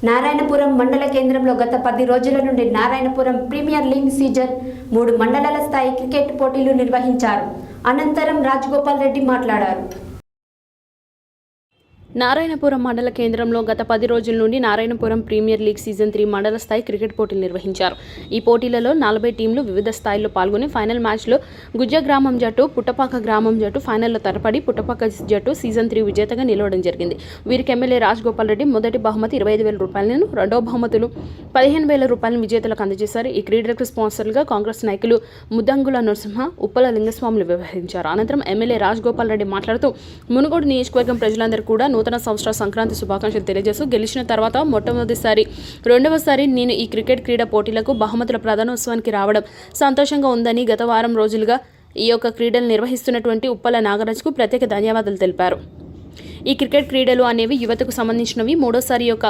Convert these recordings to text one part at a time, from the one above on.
నారాయణపురం మండల కేంద్రంలో గత 10 రోజుల నుండి నారాయణపురం ప్రీమియర్ లీగ్ సీజన్ 3 మండలాల స్థాయి క్రికెట్ పోటీలు నిర్వహించారు. అనంతరం రాజగోపాల్ రెడ్డి మాట్లాడారు. నారాయణపురం మండల కేంద్రంలో గత 10 రోజుల నుండి నారాయణపురం ప్రీమియర్ లీగ్ సీజన్ 3 మండల స్థాయి క్రికెట్ పోటీలు నిర్వహించారు. ఈ పోటీలలో 40 టీంలు వివిధ స్థాయిల్లో పాల్గొని ఫైనల్ మ్యాచ్లో గుజ్జ గ్రామం జట్టు పుట్టపాక గ్రామం జట్టు ఫైనల్లో తలపడి పుట్టపాక జట్టు సీజన్ 3 విజేతగా నిలవడం జరిగింది. వీరికి ఎమ్మెల్యే రాజగోపాల్ రెడ్డి మొదటి బహుమతి 25,000 రూపాయలను, రెండవ బహుమతులు 15,000 రూపాయలను విజేతలకు అందజేశారు. ఈ క్రీడలకు స్పాన్సర్లుగా కాంగ్రెస్ నాయకులు ముద్దంగుల నరసింహ, ఉప్పల లింగస్వాములు వ్యవహరించారు. అనంతరం ఎమ్మెల్యే రాజగోపాల్ రెడ్డి మాట్లాడుతూ మునుగోడు నియోజకవర్గం ప్రజలందరూ కూడా నూతన సంవత్సర సంక్రాంతి శుభాకాంక్షలు తెలియజేస్తూ గెలిచిన తర్వాత రెండవసారి నేను ఈ క్రికెట్ క్రీడా పోటీలకు బహుమతుల ప్రధానోత్సవానికి రావడం సంతోషంగా ఉందని గత వారం రోజులుగా ఈ యొక్క క్రీడలు నిర్వహిస్తున్నటువంటి ఉప్పల నాగరాజ్కు ప్రత్యేక ధన్యవాదాలు తెలిపారు. ఈ క్రికెట్ క్రీడలు అనేవి యువతకు సంబంధించినవి. మూడోసారి యొక్క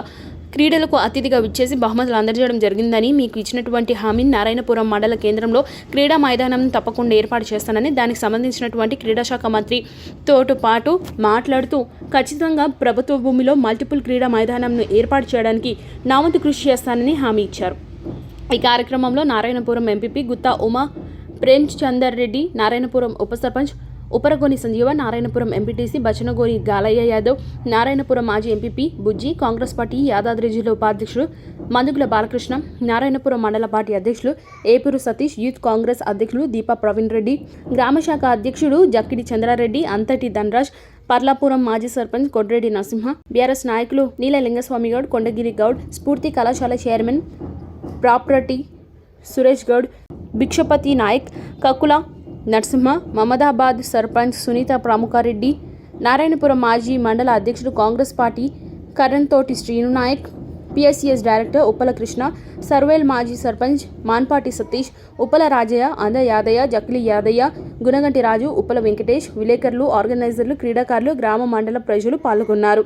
క్రీడలకు అతిథిగా విచ్చేసి బహుమతులు అందజేయడం జరిగిందని, మీకు ఇచ్చినటువంటి హామీని నారాయణపురం మండల కేంద్రంలో క్రీడా మైదానం తప్పకుండా ఏర్పాటు చేస్తానని, దానికి సంబంధించినటువంటి క్రీడాశాఖ మంత్రితో పాటు మాట్లాడుతూ ఖచ్చితంగా ప్రభుత్వ భూమిలో మల్టిపుల్ క్రీడా మైదానంను ఏర్పాటు చేయడానికి నా వంతు కృషి చేస్తానని హామీ ఇచ్చారు. ఈ కార్యక్రమంలో నారాయణపురం ఎంపీపీ గుత్తా ఉమా ప్రేమ్చందర్ రెడ్డి, నారాయణపురం ఉప సర్పంచ్ ఉపరగోని సంజీవ, నారాయణపురం ఎంపీటీసీ బచనగోని గాలయ్య యాదవ్, నారాయణపురం మాజీ ఎంపీపీ బుజ్జి, కాంగ్రెస్ పార్టీ యాదాద్రి జిల్లా ఉపాధ్యక్షుడు మందుగుల బాలకృష్ణ, నారాయణపురం మండల పార్టీ అధ్యక్షులు ఏపూరు సతీష్, యూత్ కాంగ్రెస్ అధ్యక్షులు దీపా ప్రవీణ్ రెడ్డి, గ్రామశాఖ అధ్యక్షుడు జక్కిడి చంద్రారెడ్డి, అంతటి ధనరాజ్, పర్లాపురం మాజీ సర్పంచ్ కొడ్రెడ్డి నరసింహ, బీఆర్ఎస్ నాయకులు నీల లింగస్వామి గౌడ్, కొండగిరి గౌడ్, స్ఫూర్తి కళాశాల చైర్మన్ ప్రాపర్టీ సురేష్ గౌడ్, భిక్షపతి నాయక్, కకుల నరసింహ, మమదాబాద్ సర్పంచ్ సునీత ప్రముఖారెడ్డి, నారాయణపురం మాజీ మండల అధ్యక్షుడు Congress party Karanthoti Srinu Naik, PSCS director Uppala Krishna, Sarvel మాజీ సర్పంచ్ మాన్పాటి సతీష్, ఉప్పల రాజయ్య, అంద యాదయ్య, జక్కిలి యాదయ్య, గుణగంటి రాజు, ఉప్పల వెంకటేష్, విలేకరులు, ఆర్గనైజర్లు, క్రీడాకారులు, గ్రామ మండల ప్రజలు పాల్గొన్నారు.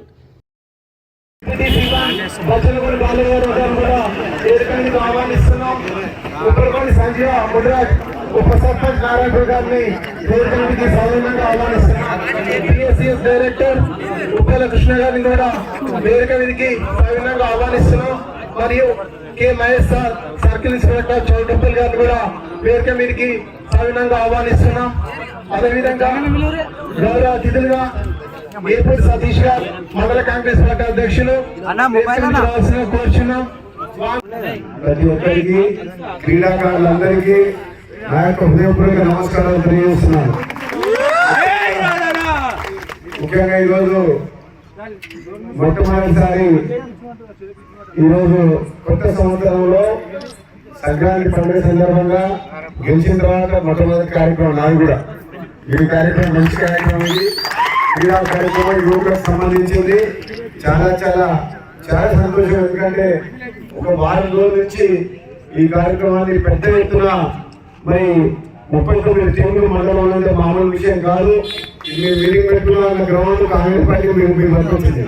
ఉప సర్పంచ్ నారాయణపూర్ గారిని వేదికకి సౌజన్యంగా ఆహ్వానిస్తున్నాం. పిఎస్సిఎస్ డైరెక్టర్ ఉప్పల కృష్ణ గారిని కూడా వేదిక మీదకి సౌజన్యంగా ఆహ్వానిస్తున్నాం. మరియు K Mahesh sir circle inspector Choutuppal గారిని కూడా వేదిక మీదకి సౌజన్యంగా ఆహ్వానిస్తున్నాం. అదేవిధంగా గౌరవ అతిథులుగా ఏపూరు సతీష్ గారు మండల కాంగ్రెస్ పార్టీ అధ్యక్షులు కోరుచున్నాం. ప్రతి ఒక్కరికి, క్రీడాకారులందరికీ నా యొక్క హృదయపూర్వక నమస్కారాలు తెలియజేస్తున్నాను. ముఖ్యంగా ఈరోజు మొట్టమొదటిసారి ఈరోజు కొత్త సంవత్సరంలో సంక్రాంతి పండుగ సందర్భంగా గెలిచిన తర్వాత మొట్టమొదటి కార్యక్రమం నాది కూడా. ఈ కార్యక్రమం మంచి కార్యక్రమం, ఇది క్రీడా కార్యక్రమం, యువకులకు సంబంధించింది. చాలా చాలా చాలా సంతోషం. ఎందుకంటే ఒక వారం రోజుల నుంచి ఈ కార్యక్రమాన్ని పెద్ద ఎత్తున మరి 39 టీంలు మండలం అంటే మామూలు విషయం కాదు. మీరు మీటింగ్ పెట్టుకున్న గ్రౌండ్ కాంగ్రెస్ పార్టీ మేము పట్టుకొచ్చింది.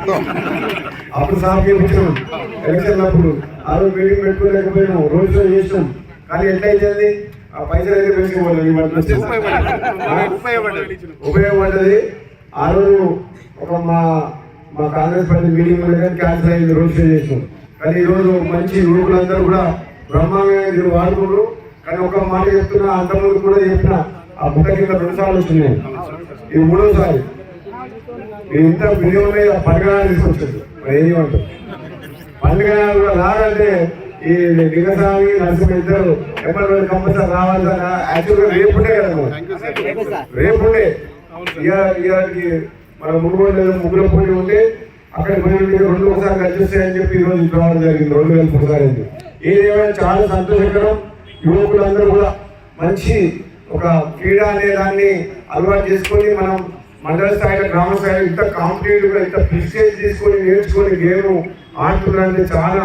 అప్పుడు సాధించాం ఎలక్షన్ అప్పుడు. ఆ రోజు మీటింగ్ పెట్టుకోలేకపోయినాం, రోజులో చేసినాం. కానీ ఎట్లయితే ఆ పైసలు అయితే పెంచుకోవాలి, ఉపయోగపడ్డది. ఆ రోజు ఒక మా కాంగ్రెస్ పార్టీ మీటింగ్ కానీ క్యాన్సిల్ అయింది, రోజు చేసినాం. కానీ ఈరోజు మంచి యువకులందరూ కూడా బ్రహ్మాండంగా మీరు వాడుకుంటారు. కానీ ఒక మాట చెప్తున్నా, అంతమంది కూడా చెప్పిన ఆ బుట్ట కింద 2 సార్లు వచ్చినాయి, ఇది 3వసారి. ఇంత వినియోగమే పండుగ తీసుకొచ్చింది. ఏమంటారు పండుగ కూడా రాదంటే ఈ లింగస్వామి నరసింహ ఇద్దరు ఎప్పటి కంపల్సరీ రావాలి సార్. యాక్చువల్గా రేపుండే కదా, రేపుండే ఇవాళకి మన మునుగోడు లేదు, ముగ్గురు పోటీ ఉంటే అక్కడ 2 అడ్జస్ట్ చెప్పి ఈరోజు రావడం జరిగింది. 2 వేల ఒకసారి అయింది. ఏదేమైనా చాలా సంతోషకరం. యువకులందరూ కూడా మంచి ఒక క్రీడ అనే దాన్ని అలవాటు చేసుకొని మనం మండల స్థాయిలో, గ్రామ స్థాయిలో ఇంత కాంపిటేటివ్గా ఇంత ప్రిస్టేజ్ తీసుకొని నేర్చుకొని గేమ్ ఆడుతున్నారంటే చాలా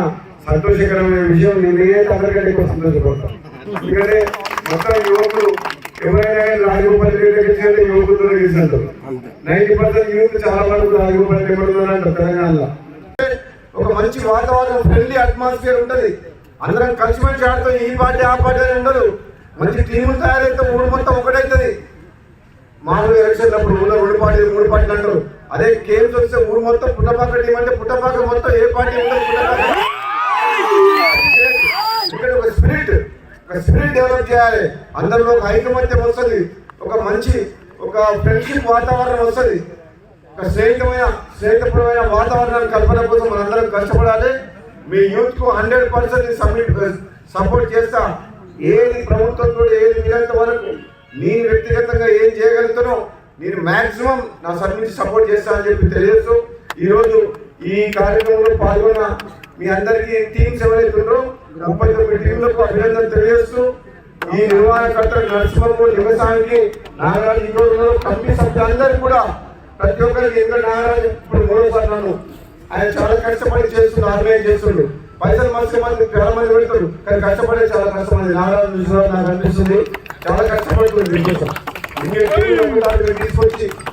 సంతోషకరమైన విషయం. నేనైతే అందరికంటే ఎక్కువ సంతోషపడతాను. ఎందుకంటే మొత్తం యువకులు ఎవరైనా రాజగోపాల్ రెడ్డి గెలిచినట్టే యువకులతో గెలిచినట్టు 90% యూత్ చాలా వరకు రాజగోపాల్ రెడ్డి ఎవరున్నారంట తెలంగాణలో. ఒక మంచి వాతావరణం, ఫ్రెండ్లీ అట్మాస్ఫియర్ ఉంటుంది. అందరం కలిసిమెలిసి ఆడుతాం. ఈ పార్టీ ఆ పార్టీ అని ఉండదు. మంచి టీములు తయారైతే ఊరు మొత్తం ఒకటవుతుంది. మామూలు ఎలక్షన్ అప్పుడు ఊళ్ళో 2 పార్టీలు 3 పార్టీలు అంటారు. అదే గేమ్స్ వస్తే ఊరు మొత్తం పుట్టపాక టీం అంటే పుట్టపాక మొత్తం ఏ పార్టీ ఉండదు. ఒక స్పిరిట్ డెవలప్ చేయాలి. అందరిలో ఒక ఐకమత్యం వస్తుంది, ఒక మంచి ఒక ఫ్రెండ్షిప్ వాతావరణం వస్తుంది, ఒక స్నేహితపరమైన వాతావరణాన్ని కల్పన కోసం మనందరం కష్టపడాలి. మీ యూత్ కు 100% సపోర్ట్ చేస్తా. ఏది ప్రభుత్వంతో ఏది వీలంత వరకు నేను వ్యక్తిగతంగా ఏం చేయగలుగుతానో నేను మాక్సిమం నా సైడ్ నుంచి సపోర్ట్ చేస్తా అని చెప్పి తెలియజేస్తూ ఈరోజు ఈ కార్యక్రమంలో పాల్గొన్న మీ అందరికీ టీమ్స్ ఎవరైతున్నారో 39 టీంలకు అభినందన తెలియజేస్తూ ఈ నిర్వహణకర్త నరసింహపు వ్యవసాయానికి నాగరాజు ఇంట్లో కమిటీ సభ్యులందరికీ కూడా ప్రతి ఒక్కరికి ఇంకా నాగరాజు ఇప్పుడు 3వ సారి ఆయన చాలా కష్టపడి చేస్తుండ్రు, ఆర్గనైజ్ చేస్తుండ్రు. పైసలు మంది చాలా మంది పెడతారు, కానీ కష్టపడే చాలా కష్టపడి నాగరాజు చూసిన నాకు అనిపిస్తుంది చాలా కష్టపడుతుంది. తీసుకొచ్చి